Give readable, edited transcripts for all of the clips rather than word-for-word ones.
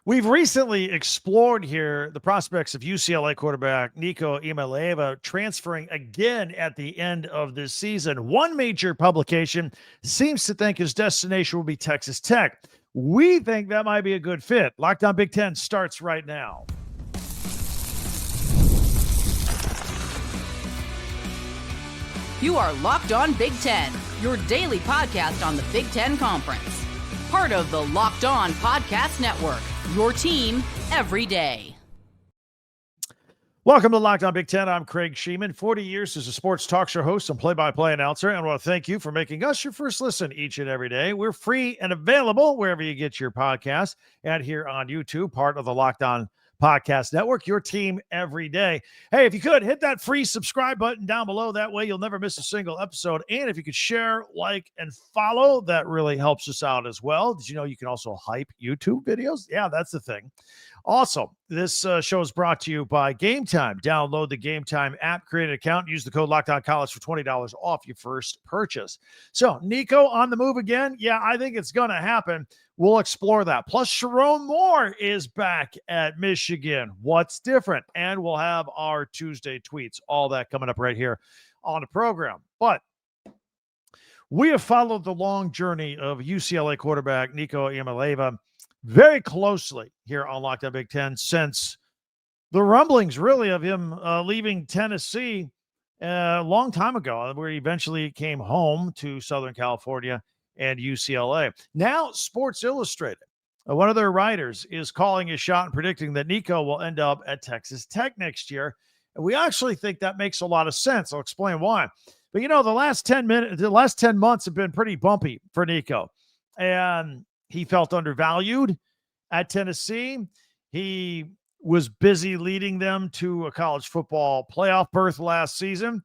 We've recently explored here the prospects of UCLA quarterback Nico Iamaleava transferring again at the end of this season. One major publication seems to think his destination will be Texas Tech. We think that might be a good fit. Locked On Big Ten starts right now. You are Locked On Big Ten, your daily podcast on the Big Ten Conference. Part of the Locked On Podcast Network, your team every day. Welcome to Locked On Big Ten. I'm Craig Sheeman, 40 years as a sports talk show host and play-by-play announcer, and I want to thank you for making us your first listen each and every day. We're free and available wherever you get your podcasts and here on YouTube, part of the Locked On Podcast Network, your team every day. Hey, if you could, hit that free subscribe button down below. That way you'll never miss a single episode. And if you could share, like, and follow, that really helps us out as well. Did you know you can also hype YouTube videos? Yeah, that's the thing. Also, this show is brought to you by Game Time. Download the Game Time app, create an account, use the code LOCKEDONCollege for $20 off your first purchase. So, Nico on the move again? Yeah, I think it's going to happen. We'll explore that. Plus, Sherrone Moore is back at Michigan. What's different? And we'll have our Tuesday tweets. All that coming up right here on the program. But we have followed the long journey of UCLA quarterback Nico Iamaleava very closely here on Locked On Big Ten since the rumblings really of him leaving Tennessee a long time ago, where he eventually came home to Southern California and UCLA. Now, Sports Illustrated, one of their writers, is calling his shot and predicting that Nico will end up at Texas Tech next year. And we actually think that makes a lot of sense. I'll explain why. But, you know, the last 10 months have been pretty bumpy for Nico. And he felt undervalued at Tennessee. He was busy leading them to a college football playoff berth last season.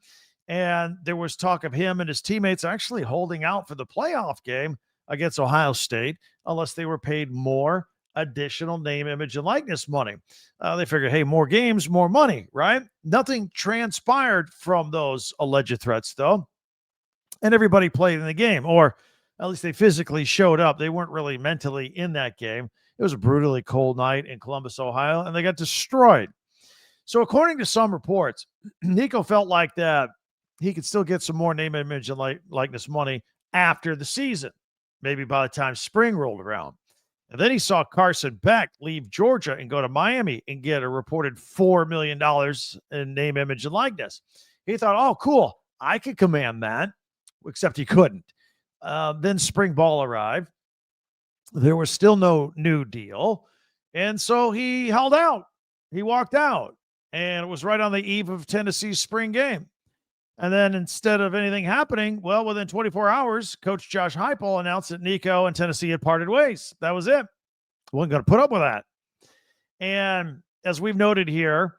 And there was talk of him and his teammates actually holding out for the playoff game against Ohio State unless they were paid more additional name, image, and likeness money. They figured, hey, more games, more money, right? Nothing transpired from those alleged threats, though. And everybody played in the game, or at least they physically showed up. They weren't really mentally in that game. It was a brutally cold night in Columbus, Ohio, and they got destroyed. So according to some reports, Nico felt like that he could still get some more name, image, and likeness money after the season, maybe by the time spring rolled around. And then he saw Carson Beck leave Georgia and go to Miami and get a reported $4 million in name, image, and likeness. He thought, oh, cool, I could command that, except he couldn't. Then spring ball arrived. There was still no new deal. And so he held out. He walked out. And it was right on the eve of Tennessee's spring game. And then instead of anything happening, well, within 24 hours, Coach Josh Heupel announced that Nico and Tennessee had parted ways. That was it. Wasn't going to put up with that. And as we've noted here,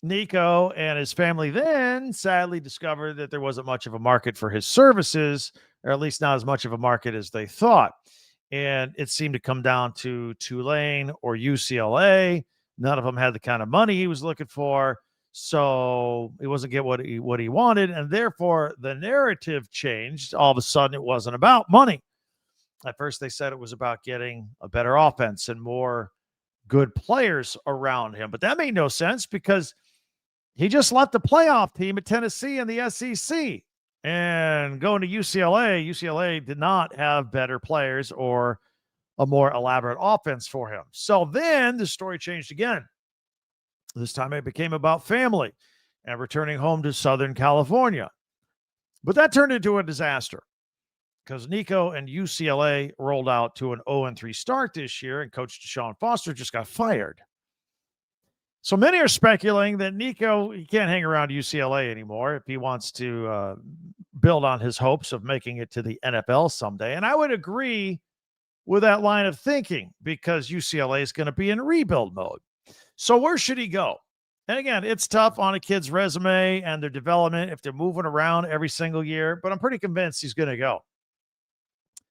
Nico and his family then sadly discovered that there wasn't much of a market for his services, or at least not as much of a market as they thought. And it seemed to come down to Tulane or UCLA. None of them had the kind of money he was looking for. So he wasn't getting what he wanted, and therefore the narrative changed. All of a sudden, it wasn't about money. At first, they said it was about getting a better offense and more good players around him. But that made no sense because he just left the playoff team at Tennessee in the SEC and going to UCLA. UCLA did not have better players or a more elaborate offense for him. So then the story changed again. This time it became about family and returning home to Southern California. But that turned into a disaster because Nico and UCLA rolled out to an 0-3 start this year, and Coach Deshaun Foster just got fired. So many are speculating that Nico, he can't hang around UCLA anymore if he wants to build on his hopes of making it to the NFL someday. And I would agree with that line of thinking because UCLA is going to be in rebuild mode. So where should he go? And again, it's tough on a kid's resume and their development if they're moving around every single year, but I'm pretty convinced he's going to go.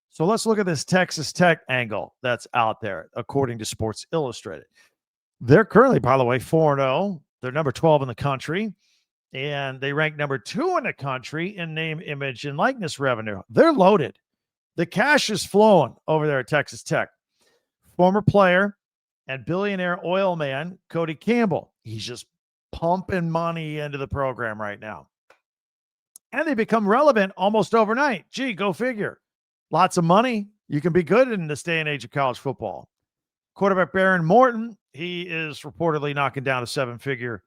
So let's look at this Texas Tech angle that's out there, according to Sports Illustrated. They're currently, by the way, 4-0. They're number 12 in the country, and they rank number 2 in the country in name, image, and likeness revenue. They're loaded. The cash is flowing over there at Texas Tech. Former player and billionaire oil man Cody Campbell. He's just pumping money into the program right now. And they become relevant almost overnight. Gee, go figure. Lots of money. You can be good in this day and age of college football. Quarterback Baron Morton, he is reportedly knocking down a seven-figure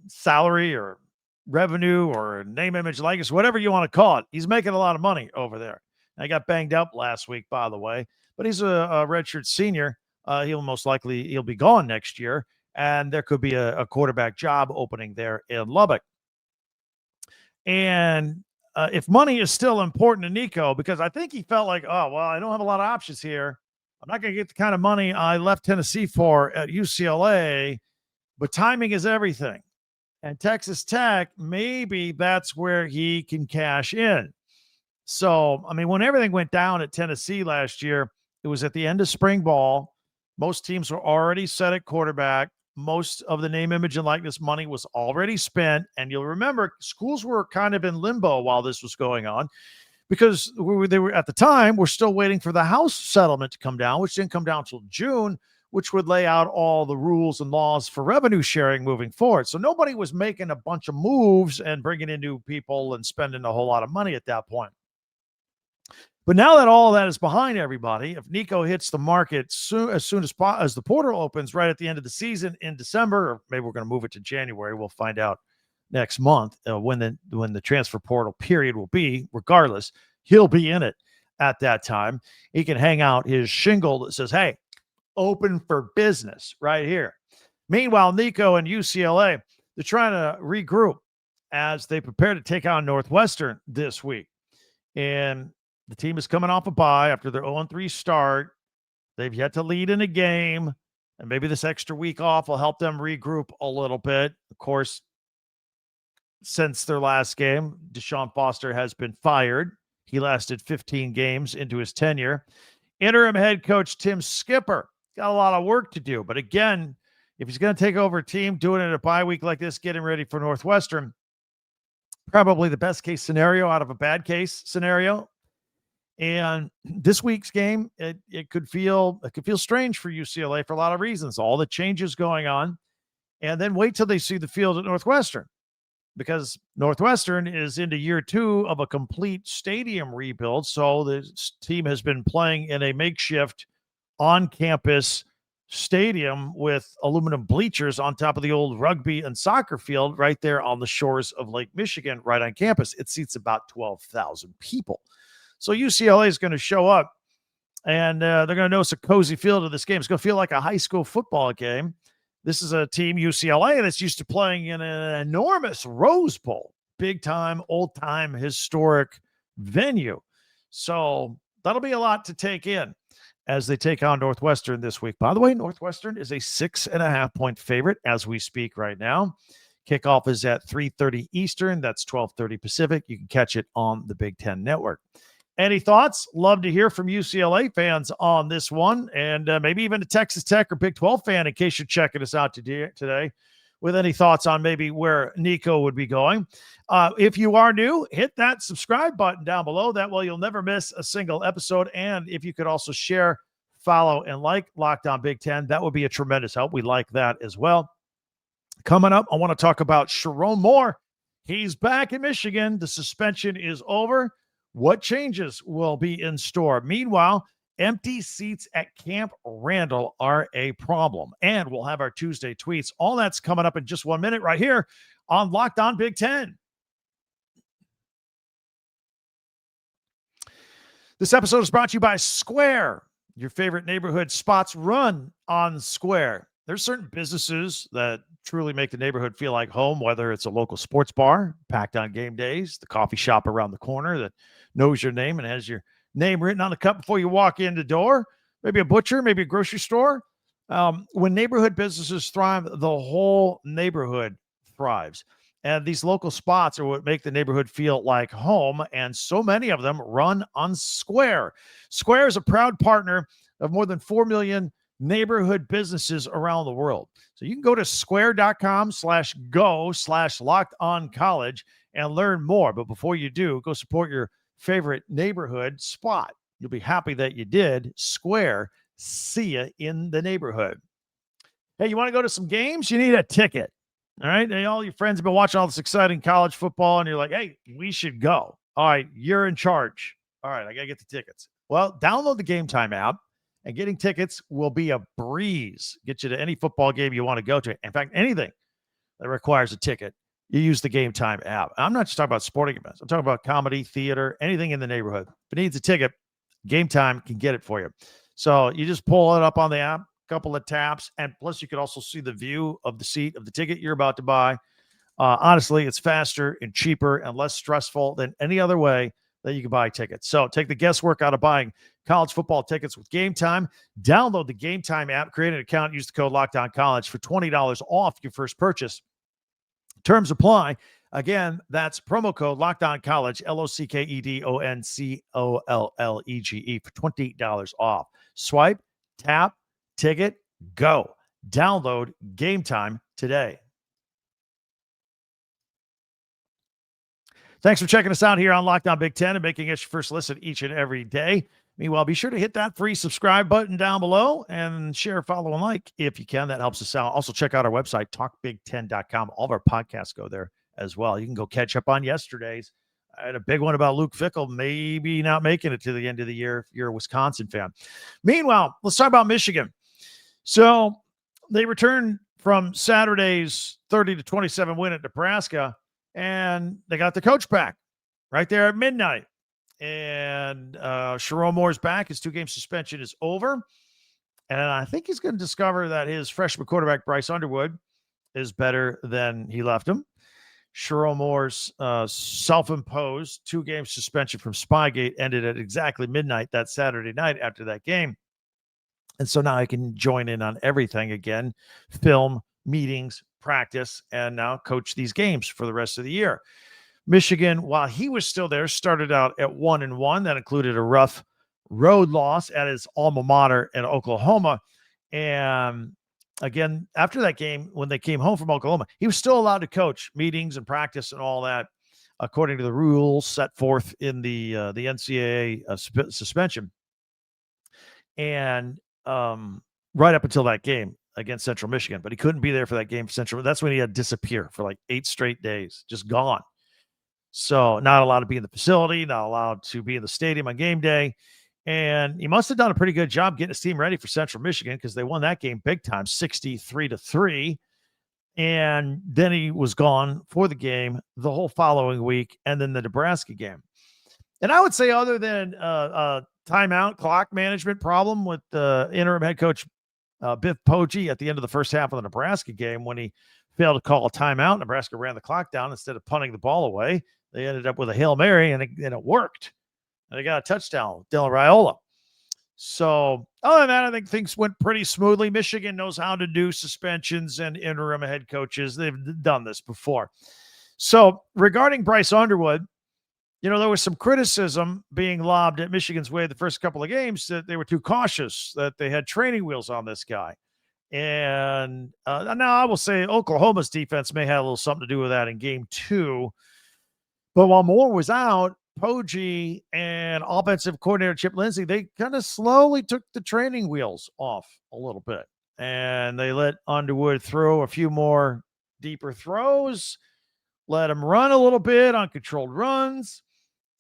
salary or revenue or name, image, likeness, whatever you want to call it. He's making a lot of money over there. I got banged up last week, by the way, but he's a redshirt senior. He'll be gone next year, and there could be a quarterback job opening there in Lubbock. And if money is still important to Nico, because I think he felt like, oh, well, I don't have a lot of options here. I'm not going to get the kind of money I left Tennessee for at UCLA, but timing is everything. And Texas Tech, maybe that's where he can cash in. So, I mean, when everything went down at Tennessee last year, it was at the end of spring ball. Most teams were already set at quarterback. Most of the name, image, and likeness money was already spent. And you'll remember schools were kind of in limbo while this was going on because they were at the time, we're still waiting for the House settlement to come down, which didn't come down until June, which would lay out all the rules and laws for revenue sharing moving forward. So nobody was making a bunch of moves and bringing in new people and spending a whole lot of money at that point. But now that all of that is behind everybody, if Nico hits the market as soon as the portal opens right at the end of the season in December, or maybe we're going to move it to January, we'll find out next month when the transfer portal period will be. Regardless, he'll be in it at that time. He can hang out his shingle that says, hey, open for business right here. Meanwhile, Nico and UCLA, they're trying to regroup as they prepare to take on Northwestern this week. And the team is coming off a bye after their 0-3 start. They've yet to lead in a game, and maybe this extra week off will help them regroup a little bit. Of course, since their last game, Deshaun Foster has been fired. He lasted 15 games into his tenure. Interim head coach Tim Skipper got a lot of work to do. But again, if he's going to take over a team, doing it in a bye week like this, getting ready for Northwestern, probably the best case scenario out of a bad case scenario. And this week's game, it could feel strange for UCLA for a lot of reasons. All the changes going on, and then wait till they see the field at Northwestern, because Northwestern is into year 2 of a complete stadium rebuild. So the team has been playing in a makeshift on-campus stadium with aluminum bleachers on top of the old rugby and soccer field right there on the shores of Lake Michigan, right on campus. It seats about 12,000 people. So UCLA is going to show up, and they're going to notice a cozy feel to this game. It's going to feel like a high school football game. This is a team, UCLA, that's used to playing in an enormous Rose Bowl, big-time, old-time, historic venue. So that'll be a lot to take in as they take on Northwestern this week. By the way, Northwestern is a 6.5-point favorite as we speak right now. Kickoff is at 3:30 Eastern. That's 12:30 Pacific. You can catch it on the Big Ten Network. Any thoughts? Love to hear from UCLA fans on this one, and maybe even a Texas Tech or Big 12 fan, in case you're checking us out today, with any thoughts on maybe where Nico would be going. If you are new, hit that subscribe button down below. That way you'll never miss a single episode. And if you could also share, follow, and like Locked On Big Ten, that would be a tremendous help. We like that as well. Coming up, I want to talk about Sherrone Moore. He's back in Michigan. The suspension is over. What changes will be in store? Meanwhile, empty seats at Camp Randall are a problem. And we'll have our Tuesday tweets. All that's coming up in just 1 minute right here on Locked On Big Ten. This episode is brought to you by Square. Your favorite neighborhood spots run on Square. There's certain businesses that truly make the neighborhood feel like home, whether it's a local sports bar packed on game days, the coffee shop around the corner that knows your name and has your name written on the cup before you walk in the door, maybe a butcher, maybe a grocery store. When neighborhood businesses thrive, the whole neighborhood thrives. And these local spots are what make the neighborhood feel like home, and so many of them run on Square. Square is a proud partner of more than 4 million neighborhood businesses around the world. So you can go to square.com/go/lockedoncollege and learn more. But before you do, go support your favorite neighborhood spot. You'll be happy that you did. Square, See you in the neighborhood. Hey, you want to go to some games? You need a ticket. All right. Hey, all your friends have been watching all this exciting college football, and you're like, hey, we should go. All right, you're in charge. All right, I got to get the tickets. Well, download the Game Time app, and getting tickets will be a breeze. Get you to any football game you want to go to. In fact, anything that requires a ticket, you use the Game Time app. I'm not just talking about sporting events. I'm talking about comedy, theater, anything in the neighborhood. If it needs a ticket, Game Time can get it for you. So you just pull it up on the app, couple of taps, and plus you can also see the view of the seat of the ticket you're about to buy. Honestly, it's faster and cheaper and less stressful than any other way that you can buy tickets. So take the guesswork out of buying college football tickets with Game Time. Download the Game Time app, create an account, use the code LOCKEDONCollege for $20 off your first purchase. Terms apply. Again, that's promo code LOCKEDONCollege, LOCKEDONCOLLEGE for $20 off. Swipe, tap, ticket, go. Download Game Time today. Thanks for checking us out here on Locked On Big Ten and making us your first listen each and every day. Meanwhile, be sure to hit that free subscribe button down below and share, follow, and like if you can. That helps us out. Also, check out our website, talkbig10.com. All of our podcasts go there as well. You can go catch up on yesterday's. I had a big one about Luke Fickell maybe not making it to the end of the year if you're a Wisconsin fan. Meanwhile, let's talk about Michigan. So they returned from Saturday's 30-27 win at Nebraska, and they got the coach back right there at midnight. And Sherrone Moore's back. His 2-game suspension is over. And I think he's going to discover that his freshman quarterback, Bryce Underwood, is better than he left him. Sherrone Moore's self-imposed 2-game suspension from Spygate ended at exactly midnight that Saturday night after that game. And so now I can join in on everything again, film, meetings, practice, and now coach these games for the rest of the year. Michigan, while he was still there, started out at 1-1. That included a rough road loss at his alma mater in Oklahoma. And again, after that game, when they came home from Oklahoma, he was still allowed to coach meetings and practice and all that, according to the rules set forth in the NCAA suspension. And right up until that game against Central Michigan, but he couldn't be there for that game for Central. That's when he had to disappear for like 8 straight days, just gone. So not allowed to be in the facility, not allowed to be in the stadium on game day. And he must have done a pretty good job getting his team ready for Central Michigan because they won that game big time, 63-3. And then he was gone for the game the whole following week, and then the Nebraska game. And I would say other than timeout clock management problem with the interim head coach Biff Poggi at the end of the first half of the Nebraska game when he failed to call a timeout, Nebraska ran the clock down instead of punting the ball away. They ended up with a Hail Mary, and it worked. And they got a touchdown with Dylan Raiola. So other than that, I think things went pretty smoothly. Michigan knows how to do suspensions and interim head coaches. They've done this before. So regarding Bryce Underwood, you know, there was some criticism being lobbed at Michigan's way the first couple of games that they were too cautious, that they had training wheels on this guy. And now I will say Oklahoma's defense may have a little something to do with that in game 2. But while Moore was out, Poggi and offensive coordinator Chip Lindsey, they kind of slowly took the training wheels off a little bit. And they let Underwood throw a few more deeper throws, let him run a little bit on controlled runs.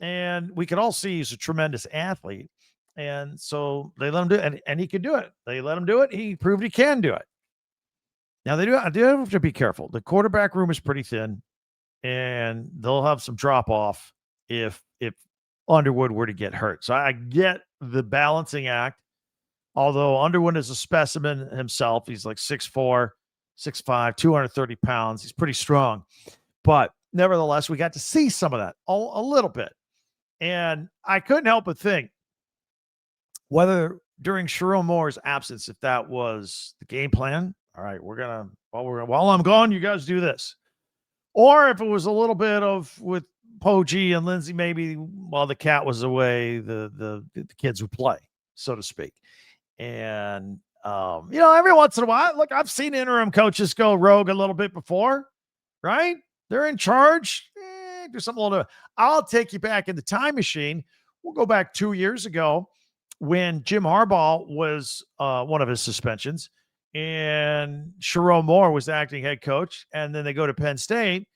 And we could all see he's a tremendous athlete. And so they let him do it, and he could do it. They let him do it. He proved he can do it. Now, they do have to be careful. The quarterback room is pretty thin, and they'll have some drop-off if Underwood were to get hurt. So I get the balancing act, although Underwood is a specimen himself. He's like 6'4", 6'5", 230 pounds. He's pretty strong. But nevertheless, we got to see some of that a little bit. And I couldn't help but think whether during Sherrone Moore's absence, if that was the game plan. All right, while I'm gone, you guys do this. Or if it was a little bit of with Poggi and Lindsey, maybe while the cat was away, the kids would play, so to speak. And, every once in a while, look, I've seen interim coaches go rogue a little bit before, right? They're in charge. Do something a little bit. I'll take you back in the time machine. We'll go back 2 years ago when Jim Harbaugh was one of his suspensions and Sherrone Moore was the acting head coach, and then they go to Penn State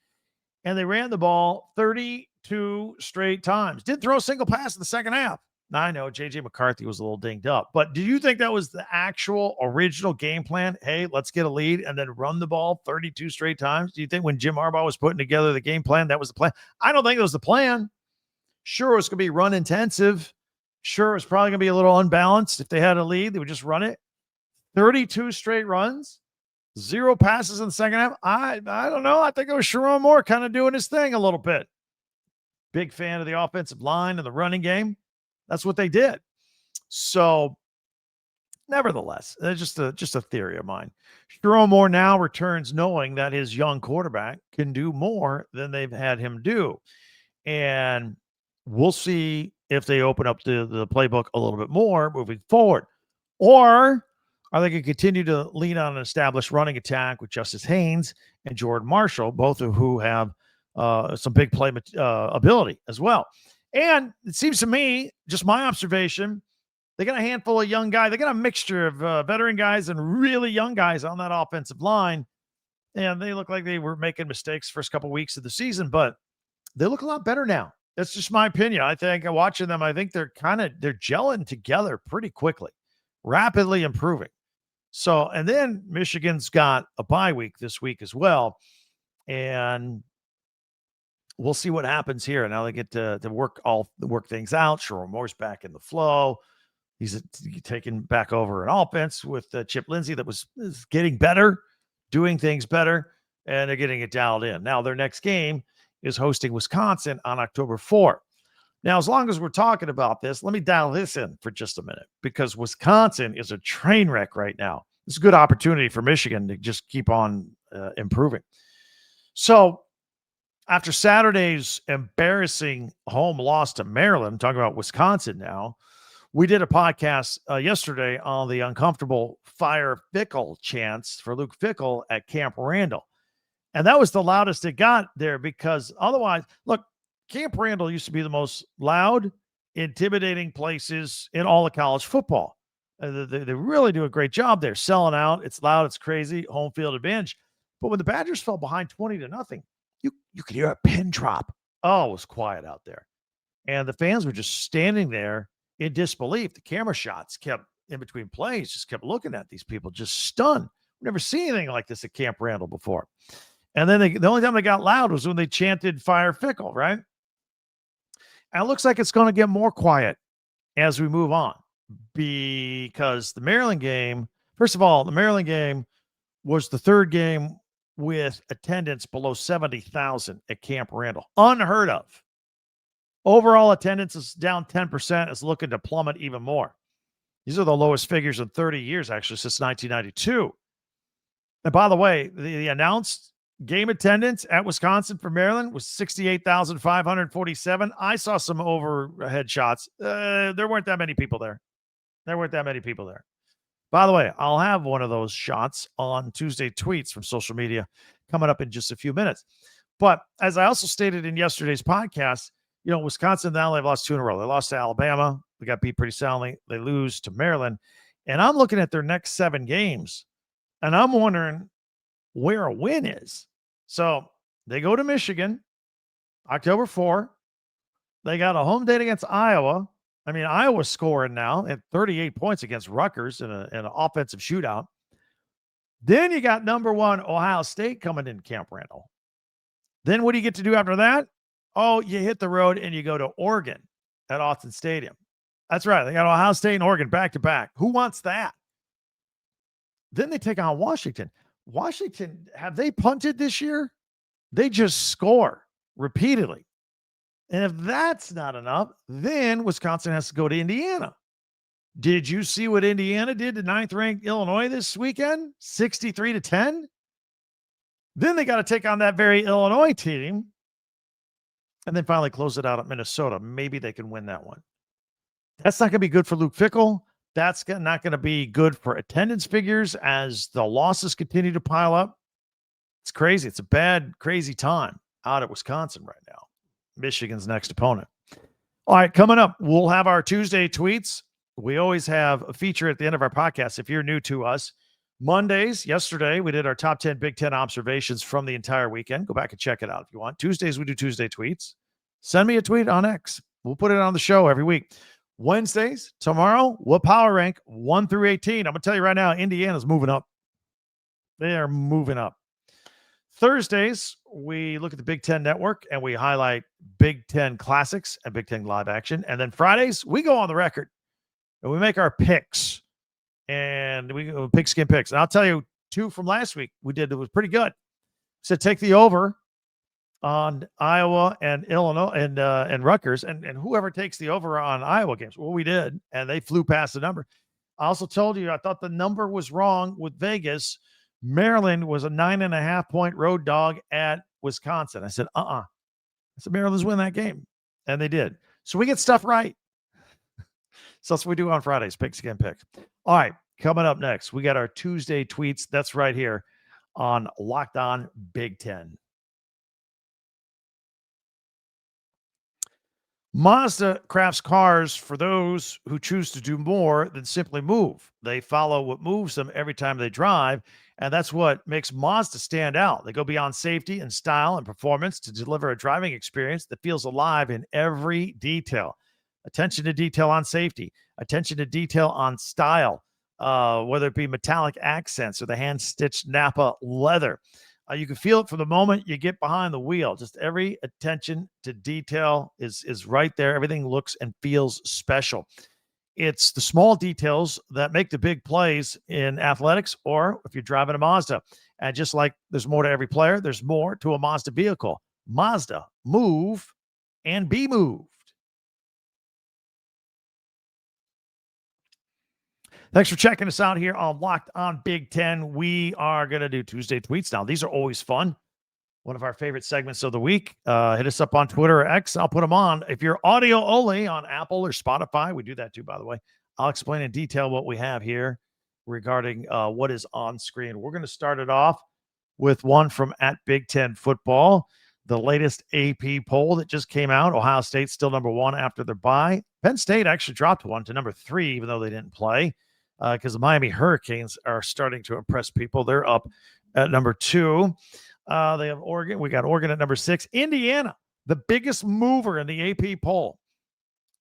and they ran the ball 32 straight times. Didn't throw a single pass in the second half. Now, I know J.J. McCarthy was a little dinged up, but do you think that was the actual original game plan? Hey, let's get a lead and then run the ball 32 straight times. Do you think when Jim Harbaugh was putting together the game plan, that was the plan? I don't think it was the plan. Sure, it was going to be run intensive. Sure, it was probably going to be a little unbalanced. If they had a lead, they would just run it. 32 straight runs, 0 passes in the second half. I don't know. I think it was Sherrone Moore kind of doing his thing a little bit. Big fan of the offensive line and the running game. That's what they did. So, nevertheless, that's just a theory of mine. Sherrone Moore now returns knowing that his young quarterback can do more than they've had him do. And we'll see if they open up the playbook a little bit more moving forward. Or are they going to continue to lean on an established running attack with Justice Haynes and Jordan Marshall, both of who have some big play ability as well? And it seems to me, just my observation, they got a handful of young guys. They got a mixture of veteran guys and really young guys on that offensive line. And they look like they were making mistakes first couple weeks of the season, but they look a lot better now. That's just my opinion. I think watching them, I think they're gelling together pretty quickly, rapidly improving. So, and then Michigan's got a bye week this week as well. And we'll see what happens here. Now they get to work things out. Sherrone Moore's back in the flow. He's taking back over an offense with Chip Lindsey that is getting better, doing things better, and they're getting it dialed in. Now their next game is hosting Wisconsin on October 4th. Now, as long as we're talking about this, let me dial this in for just a minute, because Wisconsin is a train wreck right now. It's a good opportunity for Michigan to just keep on improving. So, after Saturday's embarrassing home loss to Maryland, I'm talking about Wisconsin now, we did a podcast yesterday on the uncomfortable fire Fickell chants for Luke Fickell at Camp Randall. And that was the loudest it got there, because otherwise, look, Camp Randall used to be the most loud, intimidating places in all of college football. They really do a great job there, selling out. It's loud, it's crazy, home field advantage. But when the Badgers fell behind 20-0, you could hear a pin drop. Oh, it was quiet out there. And the fans were just standing there in disbelief. The camera shots kept in between plays, just kept looking at these people, just stunned. We've never seen anything like this at Camp Randall before. And then the only time they got loud was when they chanted Fire Fickell, right? And it looks like it's going to get more quiet as we move on, because the Maryland game, first of all, the Maryland game was the third game with attendance below 70,000 at Camp Randall. Unheard of. Overall attendance is down 10%. It's looking to plummet even more. These are the lowest figures in 30 years, actually, since 1992. And by the way, the announced game attendance at Wisconsin for Maryland was 68,547. I saw some overhead shots. There weren't that many people there. By the way, I'll have one of those shots on Tuesday tweets from social media coming up in just a few minutes. But as I also stated in yesterday's podcast, Wisconsin now they've lost 2 in a row. They lost to Alabama. They got beat pretty soundly. They lose to Maryland. And I'm looking at their next 7 games, and I'm wondering where a win is. So they go to Michigan, October 4. They got a home date against Iowa. I mean, Iowa's scoring now at 38 points against Rutgers in an offensive shootout. Then you got number 1 Ohio State coming in Camp Randall. Then what do you get to do after that? Oh, you hit the road and you go to Oregon at Autzen Stadium. That's right. They got Ohio State and Oregon back to back. Who wants that? Then they take on Washington. Washington, have they punted this year? They just score repeatedly. And if that's not enough, then Wisconsin has to go to Indiana. Did you see what Indiana did to 9th-ranked Illinois this weekend? 63-10. Then they got to take on that very Illinois team and then finally close it out at Minnesota. Maybe they can win that one. That's not going to be good for Luke Fickell. That's not going to be good for attendance figures as the losses continue to pile up. It's crazy. It's a bad, crazy time out at Wisconsin right now. Michigan's next opponent. All right, coming up, we'll have our Tuesday tweets we always have a feature at the end of our podcast. If you're new to us, Mondays, yesterday, we did our top 10 Big Ten observations from the entire weekend. Go back and check it out if you want. Tuesdays, we do Tuesday tweets. Send me a tweet on X. We'll put it on the show every week. Wednesdays, tomorrow, we'll power rank 1 through 18. I'm going to tell you right now, Indiana's moving up. They are moving up. Thursdays, we look at the Big Ten Network and we highlight Big Ten classics and Big Ten live action. And then Fridays, we go on the record and we make our picks. And we go pigskin picks. And I'll tell you, 2 from last week we did. It was pretty good. So take the over on Iowa and Illinois and Rutgers, and whoever takes the over on Iowa games. Well, we did, and they flew past the number. I also told you I thought the number was wrong with Vegas. Maryland was a 9.5-point road dog at Wisconsin. I said, I said Maryland's win that game, and they did. So we get stuff right. So that's what we do on Fridays, pigskin picks. All right, coming up next, we got our Tuesday tweets. That's right here on Locked On Big Ten. Mazda crafts cars for those who choose to do more than simply move. They follow what moves them every time they drive, and that's what makes Mazda stand out. They go beyond safety and style and performance to deliver a driving experience that feels alive in every detail. Attention to detail on safety, attention to detail on style, whether it be metallic accents or the hand-stitched Napa leather. You can feel it from the moment you get behind the wheel. Just every attention to detail is right there. Everything looks and feels special. It's the small details that make the big plays in athletics or if you're driving a Mazda. And just like there's more to every player, there's more to a Mazda vehicle. Mazda, move and be moved. Thanks for checking us out here on Locked On Big Ten. We are going to do Tuesday tweets now. These are always fun. One of our favorite segments of the week. Hit us up on Twitter or X. I'll put them on. If you're audio only on Apple or Spotify, we do that too, by the way. I'll explain in detail what we have here regarding what is on screen. We're going to start it off with one from at Big Ten Football. The latest AP poll that just came out. Ohio State's still number 1 after their bye. Penn State actually dropped one to number 3, even though they didn't play. Because the Miami Hurricanes are starting to impress people. They're up at number 2. They have Oregon. We got Oregon at number 6. Indiana, the biggest mover in the AP poll,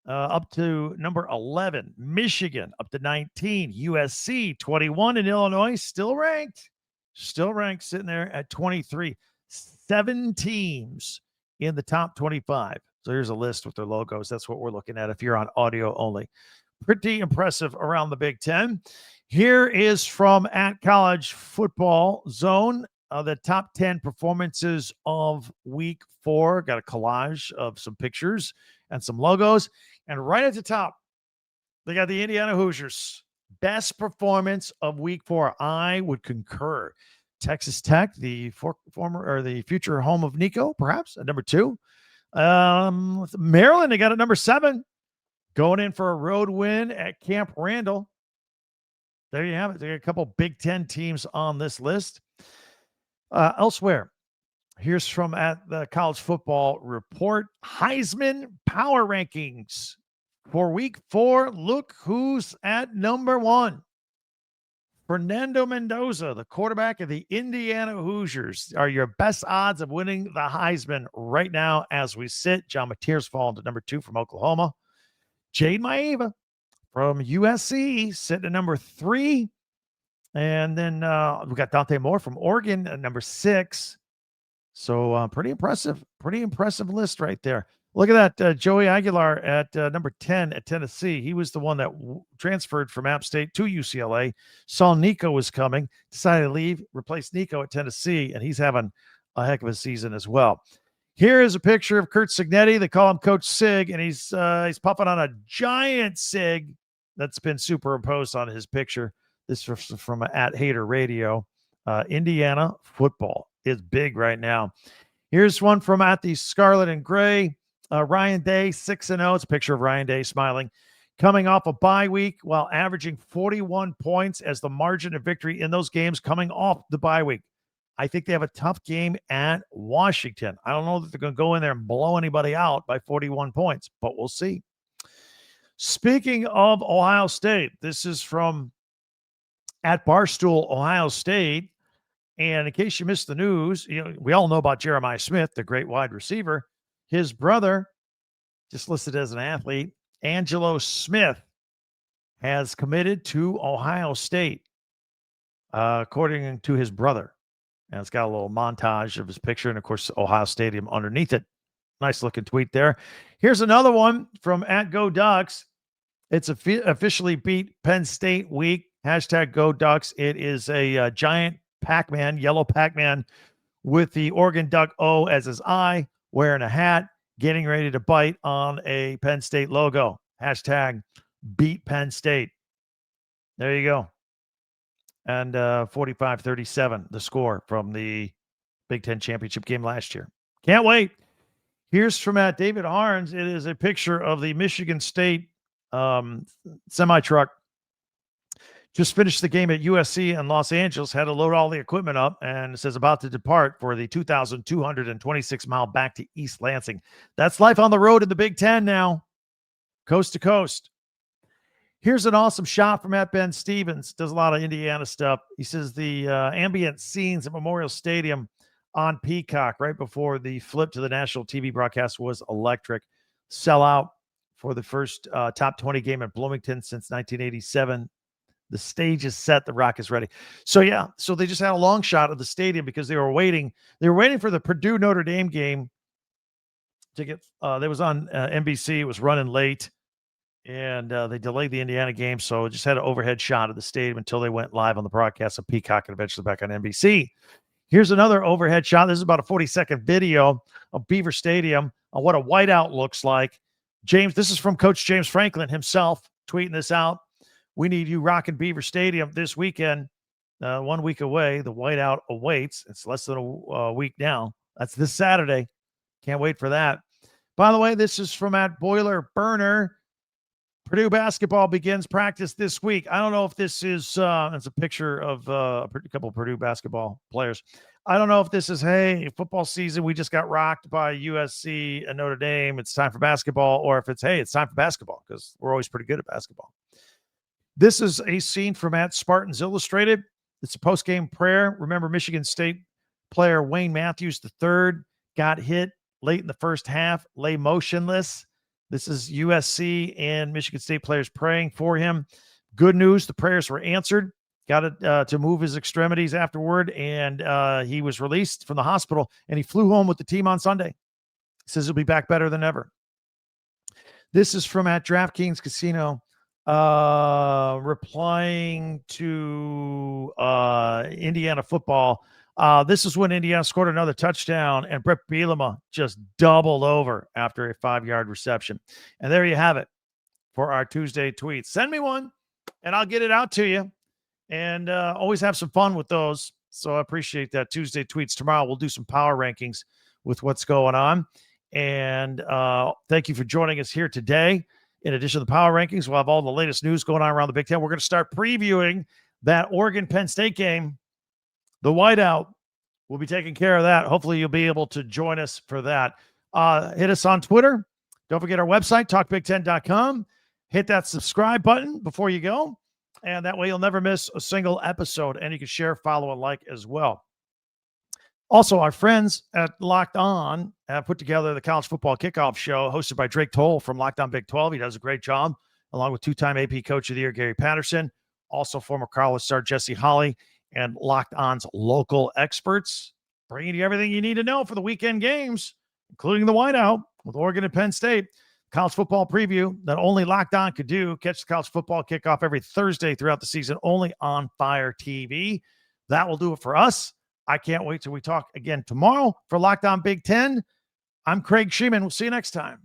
up to number 11. Michigan up to 19. USC 21, and Illinois still ranked, sitting there at 23. 7 teams in the top 25. So here's a list with their logos. That's what we're looking at if you're on audio only. Pretty impressive around the Big Ten. Here is from at College Football Zone, the top 10 performances of week 4. Got a collage of some pictures and some logos. And right at the top, they got the Indiana Hoosiers. Best performance of week 4. I would concur. Texas Tech, the future home of Nico, perhaps at number 2. Maryland, they got at number 7. Going in for a road win at Camp Randall. There you have it. There are a couple Big Ten teams on this list. Elsewhere, here's from at the College Football Report. Heisman Power Rankings for week 4. Look who's at number 1. Fernando Mendoza, the quarterback of the Indiana Hoosiers, are your best odds of winning the Heisman right now as we sit. John Mateer's fallen to number 2 from Oklahoma. Jade Maeva from USC sitting at number 3. And then we got Dante Moore from Oregon at number 6. So pretty impressive list right there. Look at that. Joey Aguilar at number 10 at Tennessee. He was the one that transferred from App State to UCLA. Saw Nico was coming, decided to leave, replaced Nico at Tennessee, and he's having a heck of a season as well. Here is a picture of Kurt Signetti. They call him Coach Sig, and he's puffing on a giant Sig that's been superimposed on his picture. This is from at Hater Radio. Indiana football is big right now. Here's one from at the Scarlet and Gray. Ryan Day, 6-0. It's a picture of Ryan Day smiling. Coming off a bye week while averaging 41 points as the margin of victory in those games coming off the bye week. I think they have a tough game at Washington. I don't know that they're going to go in there and blow anybody out by 41 points, but we'll see. Speaking of Ohio State, this is from at Barstool, Ohio State. And in case you missed the news, we all know about Jeremiah Smith, the great wide receiver. His brother, just listed as an athlete, Angelo Smith, has committed to Ohio State, according to his brother. And it's got a little montage of his picture and, of course, Ohio Stadium underneath it. Nice looking tweet there. Here's another one from at Go Ducks. It's officially beat Penn State week. Hashtag Go Ducks. It is a giant Pac-Man, yellow Pac-Man with the Oregon Duck O as his eye, wearing a hat, getting ready to bite on a Penn State logo. Hashtag beat Penn State. There you go. And 45-37, the score from the Big Ten championship game last year. Can't wait. Here's from David Harns. It is a picture of the Michigan State semi-truck. Just finished the game at USC in Los Angeles, had to load all the equipment up, and it says about to depart for the 2,226-mile back to East Lansing. That's life on the road in the Big Ten now, coast to coast. Here's an awesome shot from Ben Stevens. Does a lot of Indiana stuff. He says the ambient scenes at Memorial Stadium on Peacock right before the flip to the national TV broadcast was electric. Sell out for the first top 20 game at Bloomington since 1987. The stage is set. The Rock is ready. So, yeah. So they just had a long shot of the stadium because they were waiting. They were waiting for the Purdue Notre Dame game to get, that was on NBC. It was running late. And they delayed the Indiana game, so it just had an overhead shot of the stadium until they went live on the broadcast of Peacock and eventually back on NBC. Here's another overhead shot. This is about a 40-second video of Beaver Stadium on what a whiteout looks like. This is from Coach James Franklin himself tweeting this out. We need you rocking Beaver Stadium this weekend. 1 week away. The whiteout awaits. It's less than a week now. That's this Saturday. Can't wait for that. By the way, this is from Boiler Burner. Purdue basketball begins practice this week. I don't know if this is, it's a picture of a couple of Purdue basketball players. I don't know if this is, hey, football season, we just got rocked by USC and Notre Dame. It's time for basketball. Or if it's, hey, it's time for basketball because we're always pretty good at basketball. This is a scene from Spartans Illustrated. It's a post-game prayer. Remember, Michigan State player Wayne Matthews III got hit late in the first half, lay motionless. This is USC and Michigan State players praying for him. Good news, the prayers were answered. Got to move his extremities afterward, and he was released from the hospital, and he flew home with the team on Sunday. He says he'll be back better than ever. This is from DraftKings Casino, replying to Indiana football. This is when Indiana scored another touchdown, and Brett Bielema just doubled over after a 5-yard reception. And there you have it for our Tuesday tweets. Send me one, and I'll get it out to you. And always have some fun with those. So I appreciate that. Tuesday tweets. Tomorrow we'll do some power rankings with what's going on. And thank you for joining us here today. In addition to the power rankings, we'll have all the latest news going on around the Big Ten. We're going to start previewing that Oregon-Penn State game. The whiteout, we'll be taking care of that. Hopefully you'll be able to join us for that. Hit us on Twitter. Don't forget our website, talkbig10.com. Hit that subscribe button before you go. And that way you'll never miss a single episode. And you can share, follow, and like as well. Also, our friends at Locked On have put together the College Football Kickoff Show hosted by Drake Toll from Locked On Big 12. He does a great job, along with two-time AP Coach of the Year, Gary Patterson, also former college star Jesse Holley, and Locked On's local experts, bringing you everything you need to know for the weekend games, including the whiteout with Oregon and Penn State. College football preview that only Locked On could do. Catch the College Football Kickoff every Thursday throughout the season, only on Fire TV. That will do it for us. I can't wait till we talk again tomorrow for Locked On Big Ten. I'm Craig Sheeman. We'll see you next time.